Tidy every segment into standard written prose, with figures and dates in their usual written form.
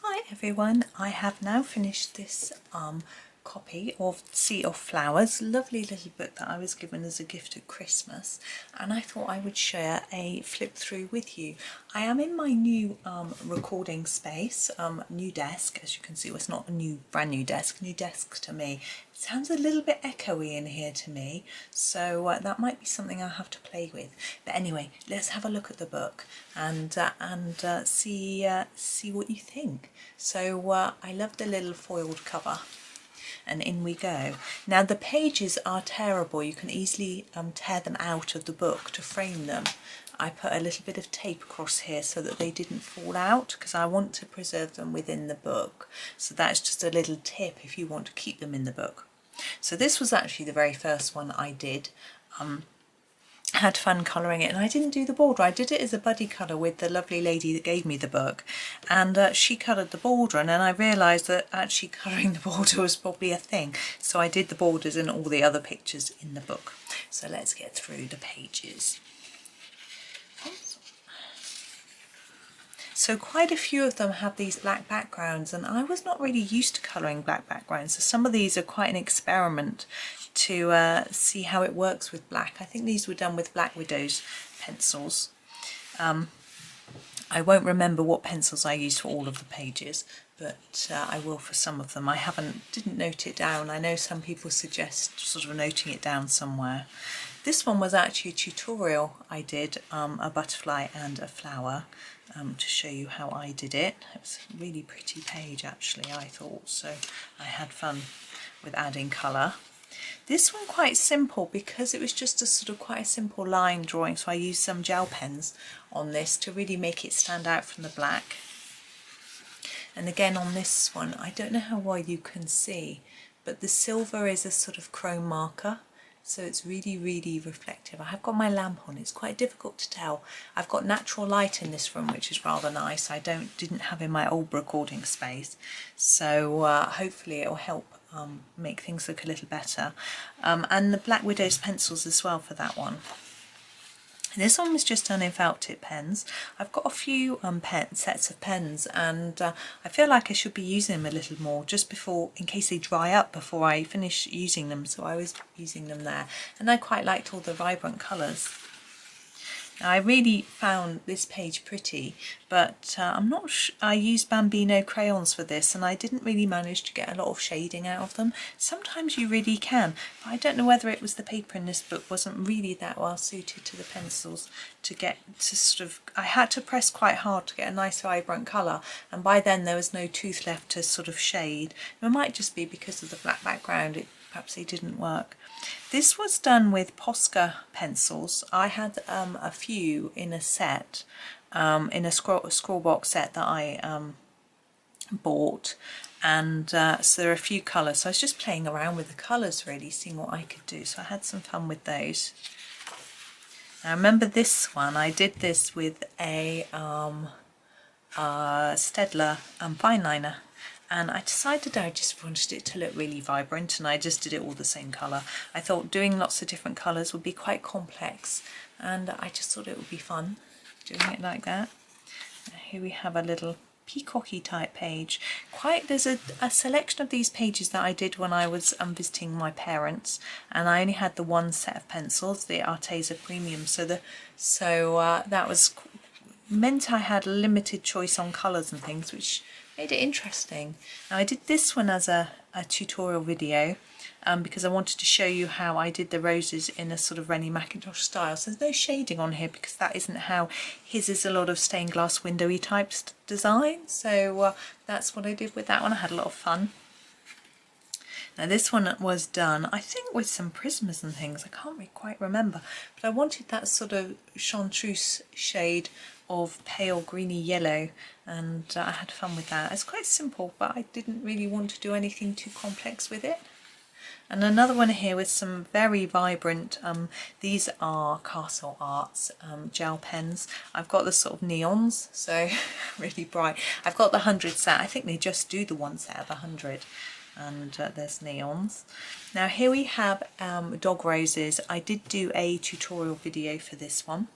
Hi everyone, I have now finished this copy of Sea of Flowers, lovely little book that I was given as a gift at Christmas, and I thought I would share a flip through with you. I am in my new recording space, new desk. As you can see, well, it's not a brand new desk to me. It sounds a little bit echoey in here to me, so that might be something I'll have to play with. But anyway, let's have a look at the book and see what you think. So I love the little foiled cover, and in we go. Now the pages are tearable. You can easily tear them out of the book to frame them. I put a little bit of tape across here so that they didn't fall out, because I want to preserve them within the book. So that's just a little tip if you want to keep them in the book. So this was actually the very first one I did. Had fun colouring it, and I didn't do the border. I did it as a buddy colour with the lovely lady that gave me the book, and she coloured the border, and then I realised that actually colouring the border was probably a thing, so I did the borders and all the other pictures in the book. So let's get through the pages. So quite a few of them have these black backgrounds, and I was not really used to colouring black backgrounds, so some of these are quite an experiment to see how it works with black. I think these were done with Black Widow's pencils. I won't remember what pencils I used for all of the pages, but I will for some of them. I didn't note it down. I know some people suggest sort of noting it down somewhere. This one was actually a tutorial I did, a butterfly and a flower, to show you how I did it. It was a really pretty page actually, I thought, so I had fun with adding colour. This one quite simple because it was just a sort of quite a simple line drawing, so I used some gel pens on this to really make it stand out from the black. And again on this one, I don't know how well you can see, but the silver is a sort of chrome marker, so it's really, really reflective. I have got my lamp on, it's quite difficult to tell. I've got natural light in this room, which is rather nice. I didn't have in my old recording space, so hopefully it will help make things look a little better. And the Black Widow's pencils as well for that one. This one was just done in felt tip pens. I've got a few sets of pens, and I feel like I should be using them a little more just before, in case they dry up before I finish using them. So I was using them there, and I quite liked all the vibrant colours. Now, I really found this page pretty, but I'm not sure. I used Bambino crayons for this, and I didn't really manage to get a lot of shading out of them. Sometimes you really can, but I don't know whether it was the paper in this book wasn't really that well suited to the pencils to get to sort of, I had to press quite hard to get a nice vibrant colour, and by then there was no tooth left to sort of shade. It might just be because of the black background, perhaps they didn't work. This was done with Posca pencils. I had a few in a set, in a scroll box set that I bought, and so there are a few colours. So I was just playing around with the colours really, seeing what I could do. So I had some fun with those. Now remember this one, I did this with a Staedtler fine liner. And I decided I just wanted it to look really vibrant, and I just did it all the same colour. I thought doing lots of different colours would be quite complex, and I just thought it would be fun doing it like that. Here we have a little peacocky type page. There's a selection of these pages that I did when I was visiting my parents, and I only had the one set of pencils, the Arteza Premium, so that was meant I had a limited choice on colours and things, which made it interesting. Now I did this one as a tutorial video because I wanted to show you how I did the roses in a sort of Rennie Mackintosh style. So there's no shading on here because that isn't how his is, a lot of stained glass windowy type design. So that's what I did with that one. I had a lot of fun. Now this one was done, I think, with some Prismas and things. I can't quite remember, but I wanted that sort of chartreuse shade of pale greeny yellow, and I had fun with that. It's quite simple, but I didn't really want to do anything too complex with it. And another one here with some very vibrant, these are Castle Arts gel pens. I've got the sort of neons, so really bright. I've got the 100 set. I think they just do the one set of 100. And there's neons. Now here we have dog roses. I did do a tutorial video for this one.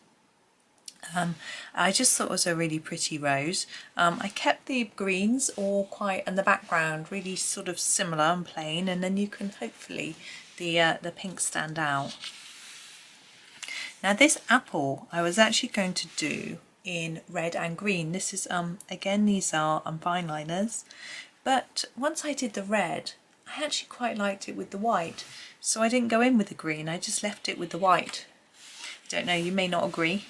I just thought it was a really pretty rose. I kept the greens all quite, and the background really sort of similar and plain, and then you can hopefully the pink stand out. Now this apple I was actually going to do in red and green. This is again, these are fine liners, but once I did the red I actually quite liked it with the white, so I didn't go in with the green, I just left it with the white. Don't know, you may not agree.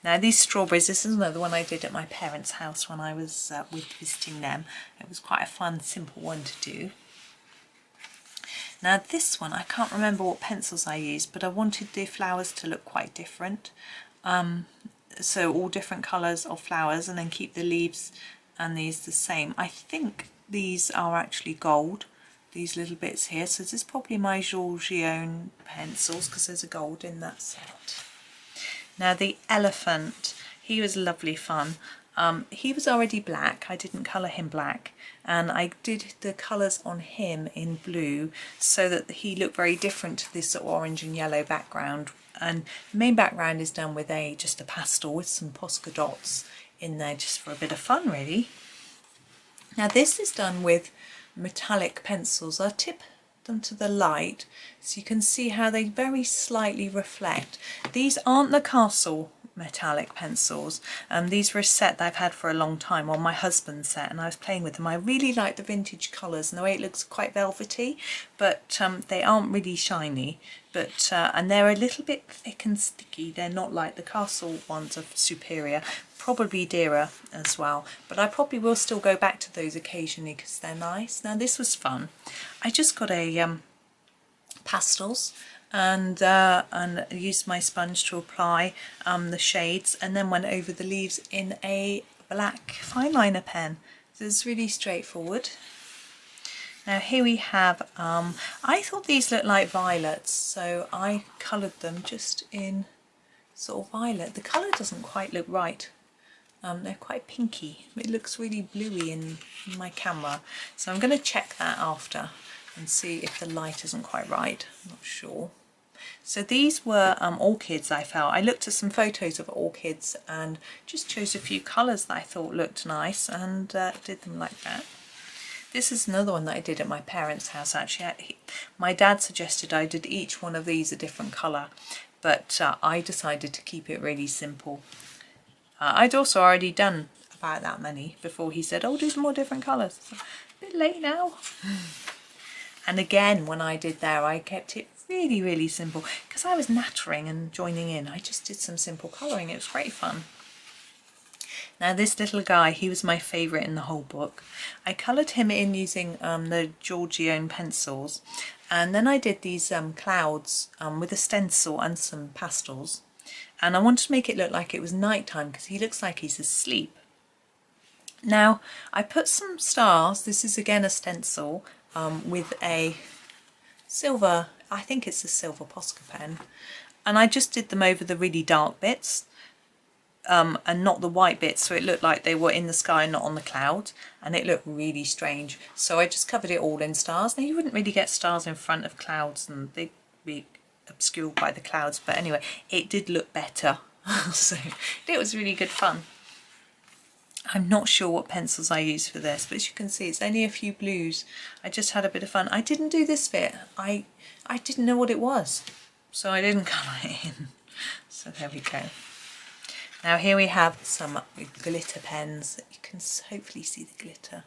Now these strawberries, this is another one I did at my parents' house when I was visiting them. It was quite a fun, simple one to do. Now this one, I can't remember what pencils I used, but I wanted the flowers to look quite different. So all different colours of flowers, and then keep the leaves and these the same. I think these are actually gold, these little bits here. So this is probably my Giorgione pencils, because there's a gold in that set. Now the elephant, he was lovely fun. He was already black, I didn't colour him black, and I did the colours on him in blue so that he looked very different to this sort of orange and yellow background. And the main background is done with just a pastel with some Posca dots in there, just for a bit of fun really. Now this is done with metallic pencils. I'll tip them to the light so you can see how they very slightly reflect. These aren't the Castle metallic pencils, these were a set that I've had for a long time, on my husband's set, and I was playing with them. I really like the vintage colours and the way it looks quite velvety, but they aren't really shiny, but and they're a little bit thick and sticky. They're not like the Castle ones, are superior, probably dearer as well, but I probably will still go back to those occasionally because they're nice. Now this was fun. I just got a pastels and used my sponge to apply the shades, and then went over the leaves in a black fine liner pen. So it's really straightforward. Now here we have, I thought these looked like violets, so I coloured them just in sort of violet. The colour doesn't quite look right. They're quite pinky. It looks really bluey in my camera, so I'm going to check that after and see if the light isn't quite right. I'm not sure. So these were orchids. I looked at some photos of orchids and just chose a few colours that I thought looked nice and did them like that. This is another one that I did at my parents' house actually. My dad suggested I did each one of these a different colour, but I decided to keep it really simple. I'd also already done about that many before he said, oh, do some more different colours. So, a bit late now. And again, when I did there, I kept it really, really simple because I was nattering and joining in. I just did some simple colouring. It was great fun. Now this little guy, he was my favourite in the whole book. I coloured him in using the Giorgione pencils, and then I did these clouds with a stencil and some pastels. And I wanted to make it look like it was night time because he looks like he's asleep. Now I put some stars. This is again a stencil with a silver, I think it's a silver Posca pen, and I just did them over the really dark bits and not the white bits, so it looked like they were in the sky, not on the cloud, and it looked really strange. So I just covered it all in stars. Now you wouldn't really get stars in front of clouds, and they'd be obscured by the clouds, but anyway, it did look better. So it was really good fun. I'm not sure what pencils I used for this, but as you can see, it's only a few blues. I just had a bit of fun. I didn't do this bit. I didn't know what it was, so I didn't colour it in. So there we go. Now here we have some glitter pens. You can hopefully see the glitter.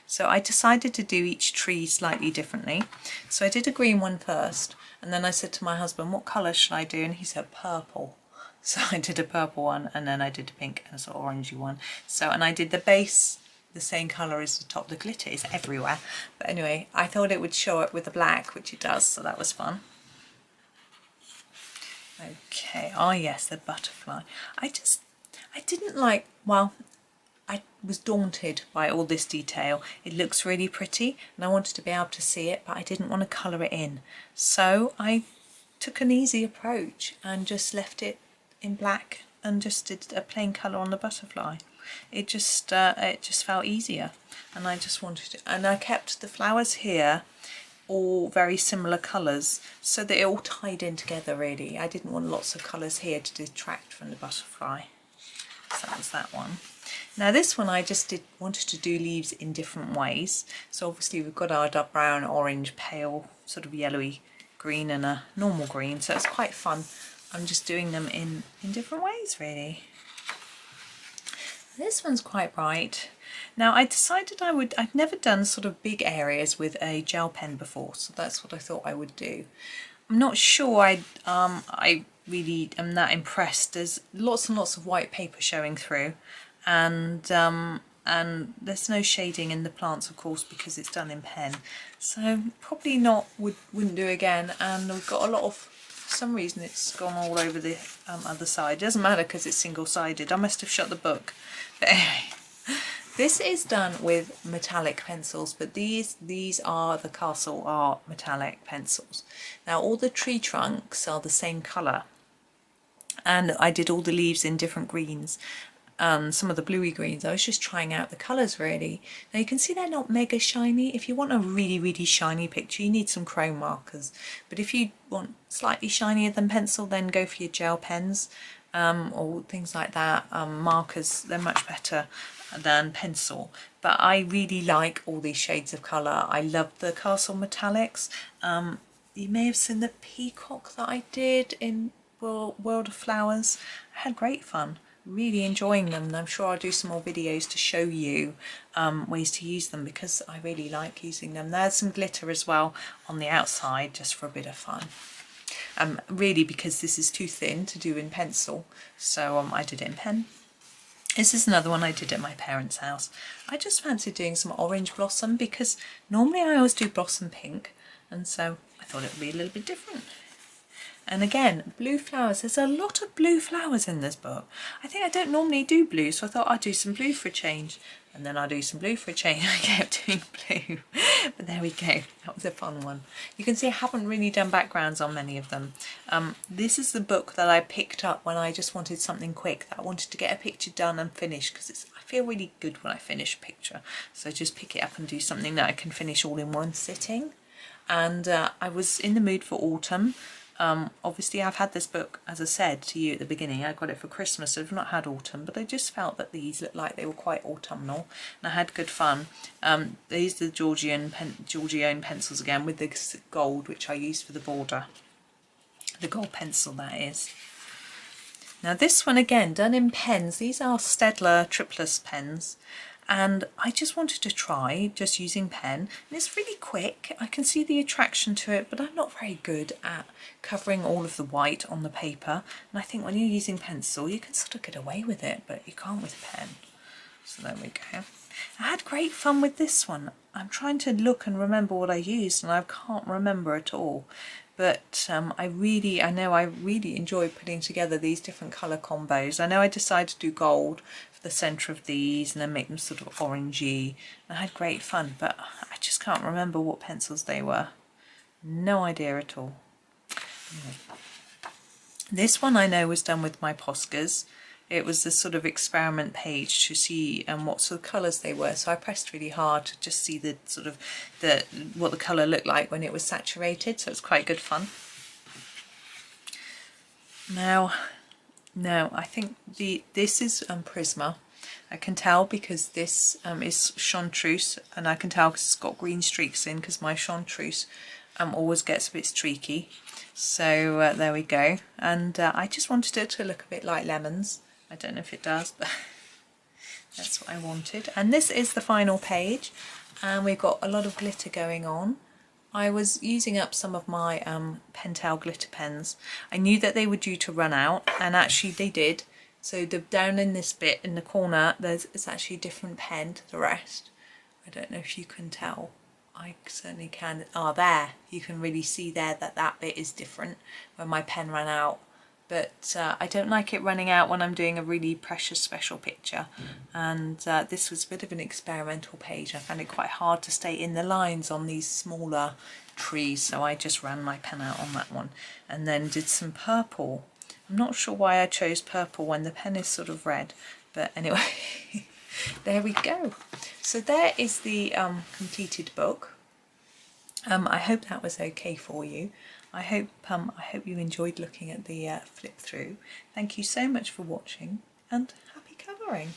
So I decided to do each tree slightly differently. So I did a green one first, and then I said to my husband, what colour should I do? And he said purple. So I did a purple one, and then I did a pink and a sort of orangey one. So, and I did the base the same colour as the top. The glitter is everywhere. But anyway, I thought it would show up with the black, which it does, so that was fun. Okay, oh yes, the butterfly. I didn't like, well, I was daunted by all this detail. It looks really pretty and I wanted to be able to see it, but I didn't want to colour it in. So I took an easy approach and just left it in black and just did a plain colour on the butterfly. It just felt easier, and I just wanted to, and I kept the flowers here all very similar colours so that it all tied in together really. I didn't want lots of colours here to detract from the butterfly. So that was that one. Now this one I just wanted to do leaves in different ways. So obviously we've got our dark brown, orange, pale, sort of yellowy green and a normal green. So it's quite fun. I'm just doing them in different ways really. This one's quite bright. Now I decided I'd never done sort of big areas with a gel pen before, so that's what I thought I would do. I'm not sure I really am that impressed. There's lots and lots of white paper showing through, and there's no shading in the plants of course because it's done in pen, so probably wouldn't do again. And we've got a lot of, for some reason it's gone all over the other side. It doesn't matter because it's single-sided. I must have shut the book. But anyway, this is done with metallic pencils, but these are the Castle Art metallic pencils. Now all the tree trunks are the same colour, and I did all the leaves in different greens. Some of the bluey greens. I was just trying out the colours really. Now you can see they're not mega shiny. If you want a really, really shiny picture, you need some chrome markers. But if you want slightly shinier than pencil, then go for your gel pens or things like that. Markers, they're much better than pencil. But I really like all these shades of colour. I love the Castle Metallics. You may have seen the peacock that I did in World of Flowers. I had great fun. Really enjoying them, and I'm sure I'll do some more videos to show you ways to use them because I really like using them. There's some glitter as well on the outside just for a bit of fun. Really because this is too thin to do in pencil, so I did it in pen. This is another one I did at my parents' house. I just fancied doing some orange blossom because normally I always do blossom pink, and so I thought it would be a little bit different. And again, blue flowers. There's a lot of blue flowers in this book. I think I don't normally do blue, so I thought I'd do some blue for a change. And then I'll do some blue for a change. I kept doing blue. But there we go. That was a fun one. You can see I haven't really done backgrounds on many of them. This is the book that I picked up when I just wanted something quick, that I wanted to get a picture done and finished, because I feel really good when I finish a picture. So just pick it up and do something that I can finish all in one sitting. And I was in the mood for autumn. Obviously I've had this book, as I said to you at the beginning, I got it for Christmas, so I've not had autumn, but I just felt that these looked like they were quite autumnal, and I had good fun. These are the Giorgione pencils again, with the gold, which I used for the border. The gold pencil, that is. Now this one again, done in pens. These are Staedtler Triplus pens. And I just wanted to try just using pen, and it's really quick. I can see the attraction to it, but I'm not very good at covering all of the white on the paper, and I think when you're using pencil you can sort of get away with it, but you can't with pen. So there we go. I had great fun with this one. I'm trying to look and remember what I used, and I can't remember at all. But I know I really enjoy putting together these different colour combos. I know I decided to do gold for the centre of these and then make them sort of orangey. I had great fun, but I just can't remember what pencils they were. No idea at all. Anyway. This one I know was done with my Poscas. It was this sort of experiment page to see what sort of colours they were. So I pressed really hard to just see the sort of what the colour looked like when it was saturated. So it's quite good fun. Now I think this is Prisma. I can tell because this is chartreuse, and I can tell because it's got green streaks in, because my chartreuse always gets a bit streaky. So there we go. And I just wanted it to look a bit like lemons. I don't know if it does, but that's what I wanted. And this is the final page, and we've got a lot of glitter going on. I was using up some of my Pentel glitter pens. I knew that they were due to run out, and actually they did. So down in this bit in the corner, it's actually a different pen to the rest. I don't know if you can tell. I certainly can. There, you can really see there that bit is different when my pen ran out. But I don't like it running out when I'm doing a really precious special picture, and this was a bit of an experimental page. I found it quite hard to stay in the lines on these smaller trees, so I just ran my pen out on that one and then did some purple. I'm not sure why I chose purple when the pen is sort of red, but anyway. There we go. So there is the completed book. I hope that was okay for you. I hope you enjoyed looking at the flip through. Thank you so much for watching, and happy colouring!